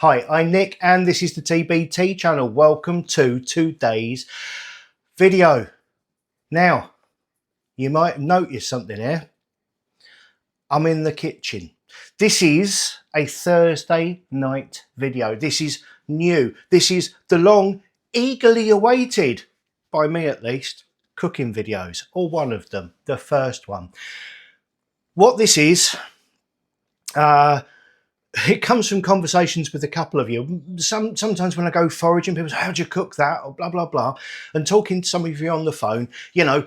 Hi, I'm Nick and this is the TbT channel. Welcome to today's video. Now, you might have noticed something here. I'm in the kitchen. This is a Thursday night video. This is new. This is the long, eagerly awaited, by me at least, cooking videos, or one of them, the first one. What this is, it comes from conversations with a couple of you. Sometimes when I go foraging, people say, how do you cook that? Or blah, blah, blah. And talking to some of you on the phone, you know,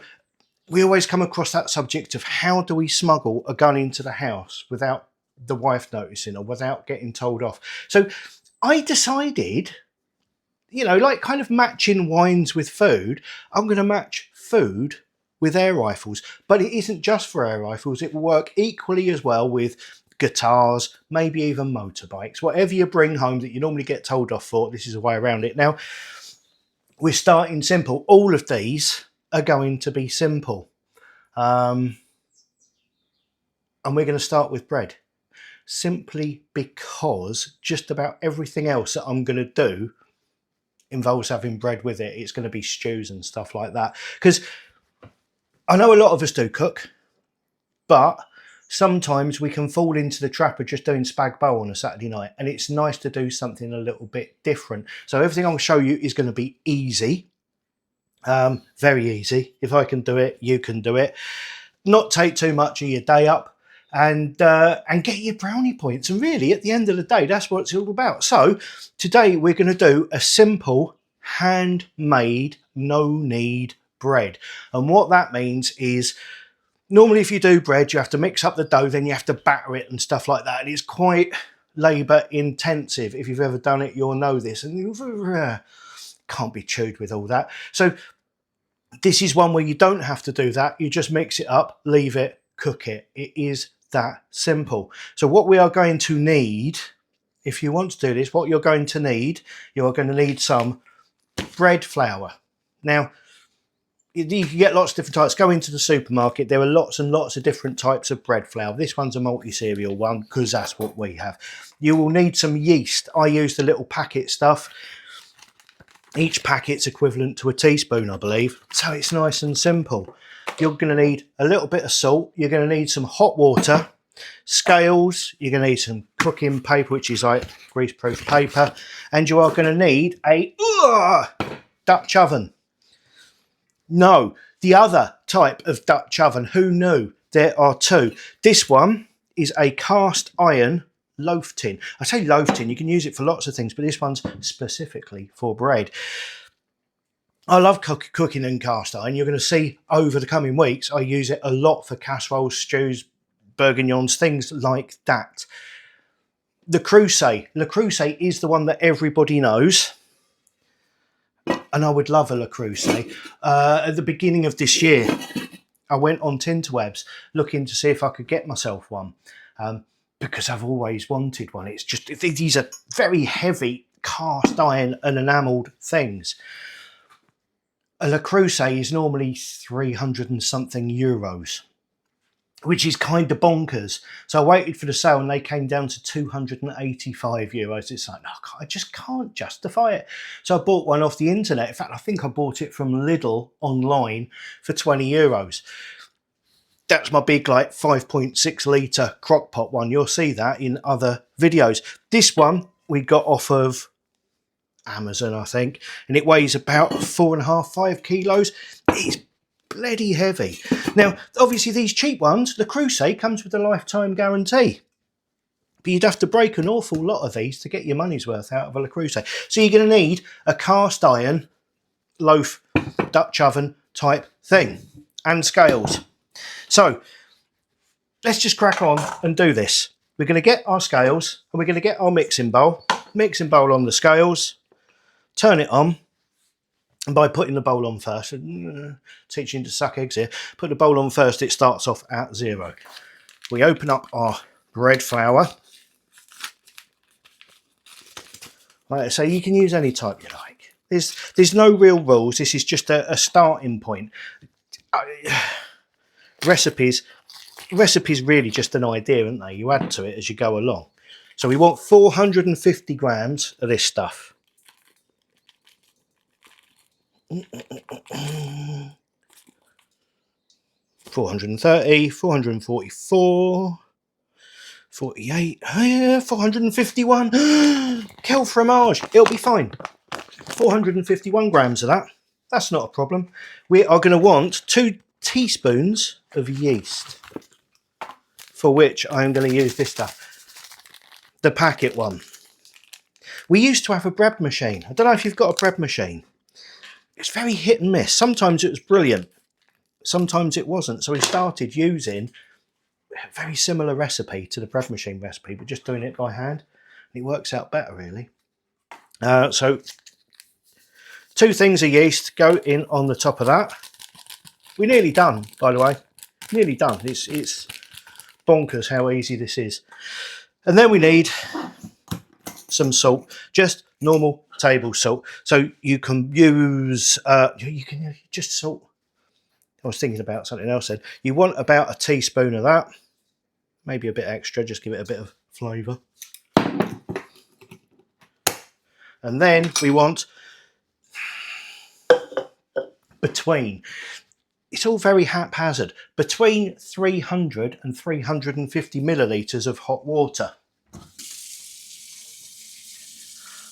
we always come across that subject of how do we smuggle a gun into the house without the wife noticing or without getting told off. So I decided, you know, like kind of matching wines with food, I'm going to match food with air rifles. But it isn't just for air rifles. It will work equally as well with guitars, maybe even motorbikes, whatever you bring home that you normally get told off for. This is a way around it. Now, we're starting simple. All of these are going to be simple. And we're going to start with bread, simply because just about everything else that I'm going to do involves having bread with it. It's going to be stews and stuff like that. Because I know a lot of us do cook, but sometimes we can fall into the trap of just doing spag bowl on a Saturday night, and it's nice to do something a little bit different. So everything I'll show you is going to be easy, very easy. If I can do it, you can do it. Not take too much of your day up, and get your brownie points. And really, at the end of the day, that's what it's all about. So today we're going to do a simple handmade, no knead bread, and what that means is, normally, if you do bread, you have to mix up the dough, then you have to batter it and stuff like that. And it's quite labour intensive. If you've ever done it, you'll know this. And you can't be chewed with all that. So this is one where you don't have to do that. You just mix it up, leave it, cook it. It is that simple. So what we are going to need, if you want to do this, what you're going to need, you are going to need some bread flour. Now, you can get lots of different types. Go into the supermarket. There are lots and lots of different types of bread flour. This one's a multi-cereal one because that's what we have. You will need some yeast. I use the little packet stuff. Each packet's equivalent to a teaspoon, I believe. So it's nice and simple. You're going to need a little bit of salt. You're going to need some hot water, scales. You're going to need some cooking paper, which is like greaseproof paper. And you are going to need a Dutch oven. No, the other type of Dutch oven. Who knew? There are two. This one is a cast iron loaf tin. I say loaf tin, you can use it for lots of things, but this one's specifically for bread. I love cooking in cast iron. You're going to see over the coming weeks, I use it a lot for casseroles, stews, bourguignons, things like that. Le Creuset is the one that everybody knows. And I would love a Le Creuset. At the beginning of this year, I went on Tinterwebs looking to see if I could get myself one, because I've always wanted one. It's just, these are very heavy cast iron and enamelled things. A Le Creuset is normally 300 and something euros, which is kind of bonkers. So I waited for the sale and they came down to 285 euros. It's like, no, I just can't justify it. So I bought one off the internet. In fact, I think I bought it from Lidl online for 20 euros. That's my big, like 5.6 litre crock pot one. You'll see that in other videos. This one we got off of Amazon, I think, and it weighs about 4.5, 5 kilos. It's bloody heavy. Now, obviously, these cheap ones, the Creuset comes with a lifetime guarantee. But you'd have to break an awful lot of these to get your money's worth out of a Le Creuset. So you're going to need a cast iron loaf Dutch oven type thing and scales. So let's just crack on and do this. We're going to get our scales and we're going to get our mixing bowl on the scales, turn it on. And by putting the bowl on first, teaching to suck eggs here, put the bowl on first, it starts off at 0. We open up our bread flour. Like I say, you can use any type you like. There's no real rules. This is just a starting point. Recipes really just an idea, aren't they? You add to it as you go along. So we want 450 grams of this stuff. 430, 444, 48, 451. Quel fromage. It'll be fine. 451 grams of that. That's not a problem. We are going to want 2 teaspoons of yeast, for which I'm going to use this stuff, the packet one. We used to have a bread machine. I don't know if you've got a bread machine. It's very hit and miss. Sometimes it was brilliant, sometimes it wasn't. So we started using a very similar recipe to the bread machine recipe, but just doing it by hand. It works out better, really. So 2 things of yeast go in on the top of that. We're nearly done, by the way. Nearly done. It's bonkers how easy this is. And then we need some salt, just normal table salt. So you can use just salt. I was thinking about something else then. You want about a teaspoon of that, maybe a bit extra, just give it a bit of flavour. And then we want it's all very haphazard, between 300 and 350 millilitres of hot water.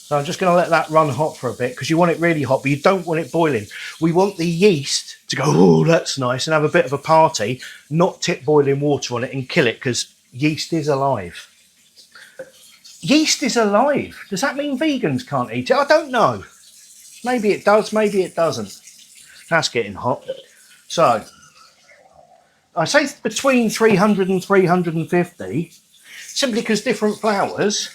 So I'm just going to let that run hot for a bit, because you want it really hot, but you don't want it boiling. We want the yeast to go, oh, that's nice, and have a bit of a party, not tip boiling water on it and kill it, because yeast is alive. Yeast is alive. Does that mean vegans can't eat it? I don't know. Maybe it does, maybe it doesn't. That's getting hot. So I say between 300 and 350, simply because different flours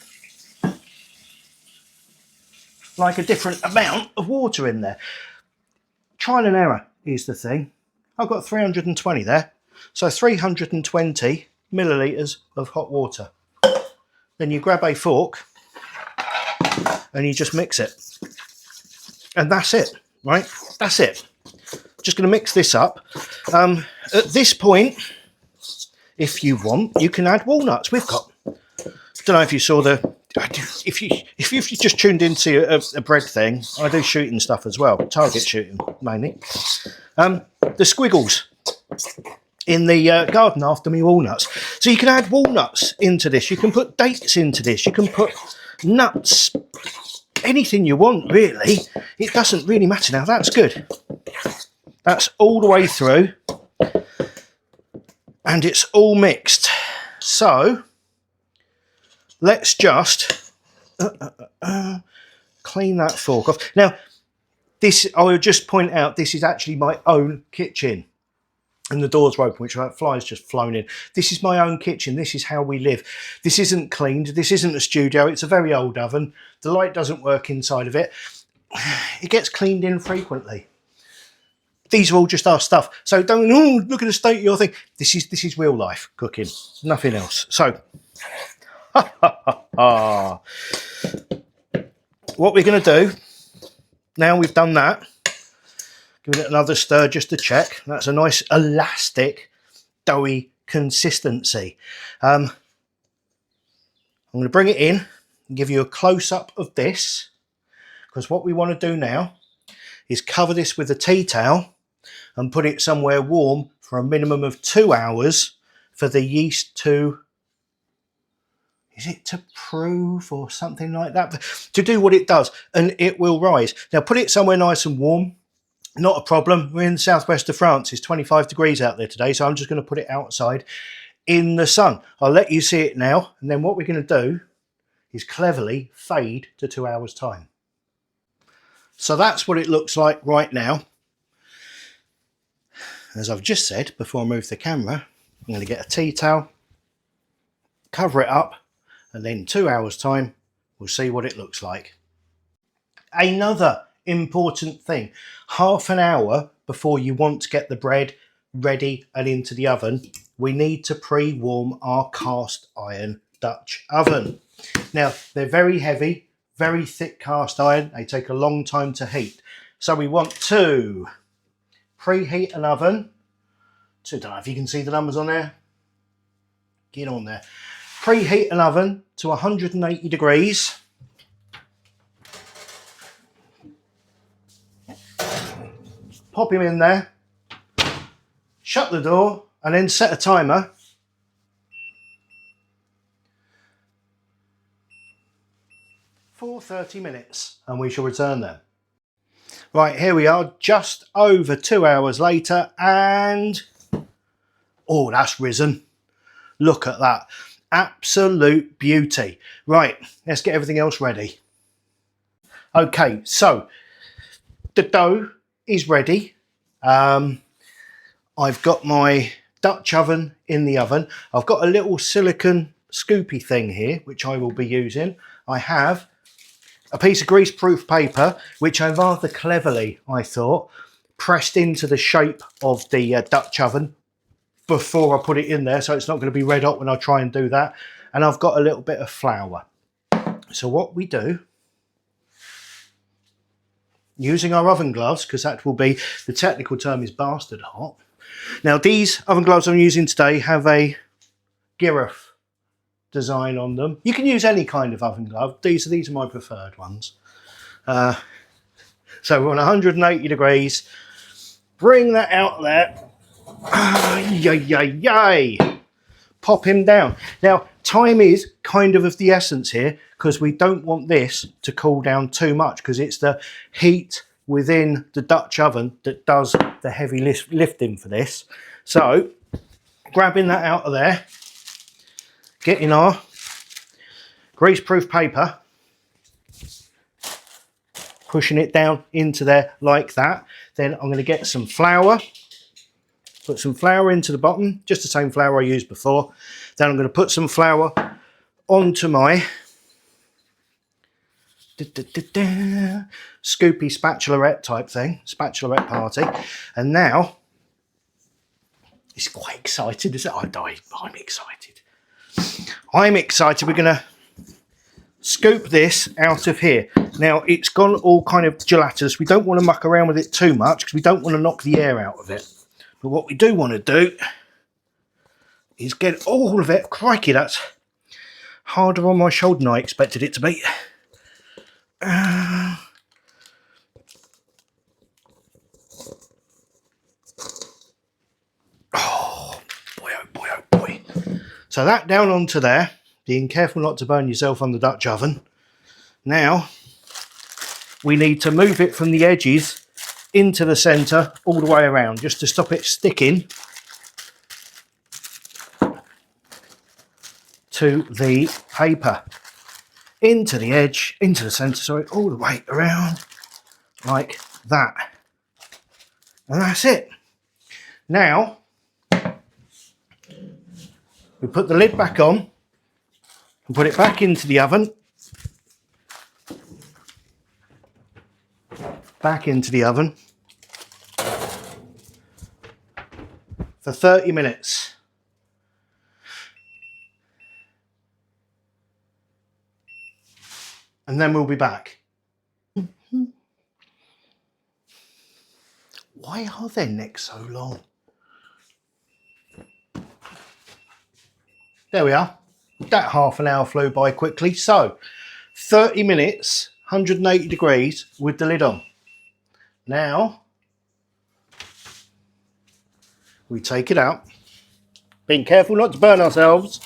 like a different amount of water in there. Trial and error is the thing. I've got 320 there. So 320 millilitres of hot water. Then you grab a fork and you just mix it. And that's it, right? That's it. Just going to mix this up. At this point, if you want, you can add walnuts. We've got, I don't know if you saw if you've just tuned into a bread thing, I do shooting stuff as well, target shooting mainly. The squiggles in the garden after me walnuts. So you can add walnuts into this, you can put dates into this, you can put nuts, anything you want really. It doesn't really matter now. That's good. That's all the way through and it's all mixed. So let's just clean that fork off. Now, this, I will just point out, this is actually my own kitchen. And the doors are open, which flies just flown in. This is my own kitchen. This is how we live. This isn't cleaned. This isn't a studio. It's a very old oven. The light doesn't work inside of it. It gets cleaned in frequently. These are all just our stuff. So don't, oh, look at the state of your thing. This is real life cooking, nothing else. So, what we're going to do, now we've done that, give it another stir just to check. That's a nice elastic, doughy consistency. I'm going to bring it in and give you a close-up of this, because what we want to do now is cover this with a tea towel and put it somewhere warm for a minimum of 2 hours for the yeast to, is it to prove or something like that? To do what it does, and it will rise. Now put it somewhere nice and warm, not a problem. We're in the southwest of France. It's 25 degrees out there today, so I'm just going to put it outside in the sun. I'll let you see it now, and then what we're going to do is cleverly fade to 2 hours time. So that's what it looks like right now. As I've just said, before I move the camera, I'm going to get a tea towel, cover it up, and then 2 hours time, we'll see what it looks like. Another important thing, half an hour before you want to get the bread ready and into the oven, we need to pre-warm our cast iron Dutch oven. Now, they're very heavy, very thick cast iron. They take a long time to heat. So we want to preheat an oven. So I don't know if you can see the numbers on there. Get on there. Preheat an oven to 180 degrees. Pop him in there, shut the door, and then set a timer for 30 minutes, and we shall return then. Right, here we are, just over 2 hours later, and oh, that's risen. Look at that. Absolute beauty. Right, let's get everything else ready. Okay, so the dough is ready. I've got my Dutch oven in the oven. I've got a little silicone scoopy thing here, which I will be using. I have a piece of grease-proof paper, which I rather cleverly, I thought, pressed into the shape of the Dutch oven before I put it in there, so it's not going to be red hot when I try and do that. And I've got a little bit of flour. So what we do, using our oven gloves, because that will be, the technical term is bastard hot. Now these oven gloves I'm using today have a giraffe design on them. You can use any kind of oven glove. These are my preferred ones. So we're on 180 degrees. Bring that out there. Yay. Pop him down. Now time is kind of the essence here, because we don't want this to cool down too much, because it's the heat within the Dutch oven that does the heavy lifting for this. So grabbing that out of there, getting our greaseproof paper, pushing it down into there like that. Then I'm going to get some flour, put some flour into the bottom, just the same flour I used before. Then I'm going to put some flour onto my scoopy spatulette type thing, spatulette party. And now, it's quite excited, isn't it? I'm excited. I'm excited. We're going to scoop this out of here. Now, it's gone all kind of gelatinous. We don't want to muck around with it too much, because we don't want to knock the air out of it. But what we do want to do is get all of it. Crikey, that's harder on my shoulder than I expected it to be. Oh boy, oh boy, oh boy. So that down onto there, being careful not to burn yourself on the Dutch oven. Now we need to move it from the edges into the centre all the way around, just to stop it sticking to the paper. Into the edge, into the centre, sorry, all the way around like that. And that's it. Now, we put the lid back on and put it back into the oven. Back into the oven for 30 minutes. And then we'll be back. Why are their necks so long? There we are. That half an hour flew by quickly. So 30 minutes, 180 degrees with the lid on. Now we take it out, being careful not to burn ourselves.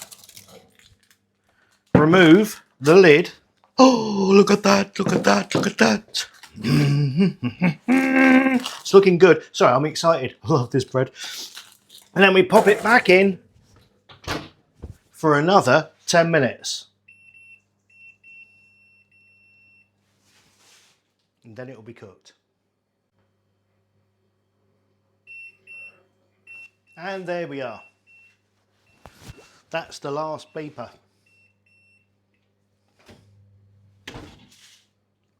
Remove the lid. Oh, look at that, look at that, look at that. It's looking good. Sorry, I'm excited. I love this bread. And then we pop it back in for another 10 minutes. And then it will be cooked. And there we are. That's the last beeper.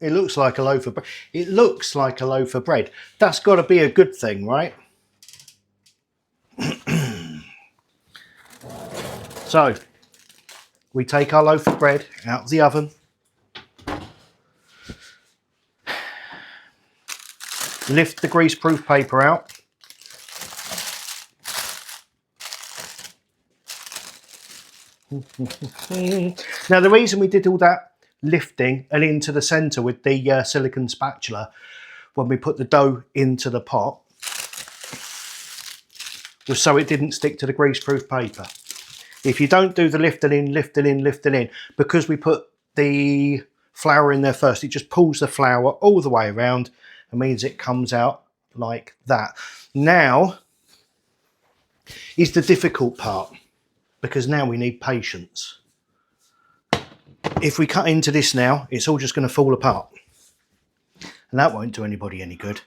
It looks like a loaf of bread. It looks like a loaf of bread. That's got to be a good thing, right? So, we take our loaf of bread out of the oven. Lift the greaseproof paper out. Now, the reason we did all that lifting and into the centre with the silicone spatula when we put the dough into the pot was so it didn't stick to the greaseproof paper. If you don't do the lifting in, because we put the flour in there first, it just pulls the flour all the way around and means it comes out like that. Now is the difficult part, because now we need patience. If we cut into this now, it's all just going to fall apart, and that won't do anybody any good.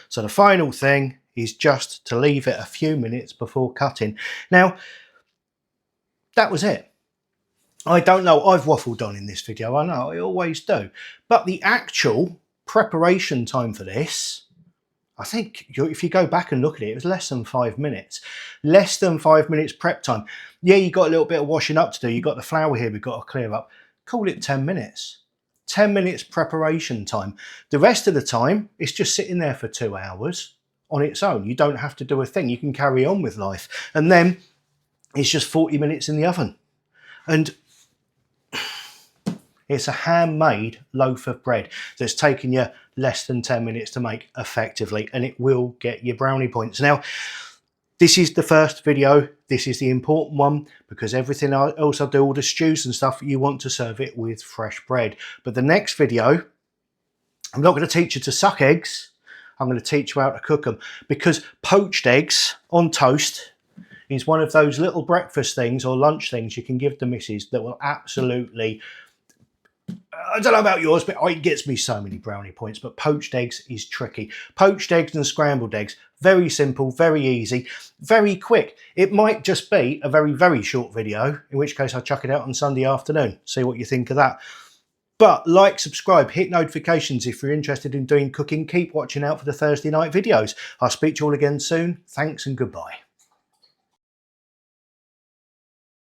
So the final thing is just to leave it a few minutes before cutting. Now, that was it. I don't know, I've waffled on in this video, I know, I always do. But the actual preparation time for this, I think if you go back and look at it, it was less than 5 minutes. Less than 5 minutes prep time. Yeah, you got a little bit of washing up to do. You got the flour here we've got to clear up. Call it 10 minutes. 10 minutes preparation time. The rest of the time, it's just sitting there for 2 hours on its own. You don't have to do a thing. You can carry on with life. And then it's just 40 minutes in the oven. And it's a handmade loaf of bread that's taken you less than 10 minutes to make effectively, and it will get you brownie points. Now, this is the first video. This is the important one, because everything else I do, all the stews and stuff, you want to serve it with fresh bread. But the next video, I'm not going to teach you to suck eggs. I'm going to teach you how to cook them, because poached eggs on toast is one of those little breakfast things or lunch things you can give the missus that will absolutely, I don't know about yours, but it gets me so many brownie points. But poached eggs is tricky. Poached eggs and scrambled eggs, very simple, very easy, very quick. It might just be a very, very short video, in which case I'll chuck it out on Sunday afternoon. See what you think of that. But like, subscribe, hit notifications if you're interested in doing cooking. Keep watching out for the Thursday night videos. I'll speak to you all again soon. Thanks and goodbye.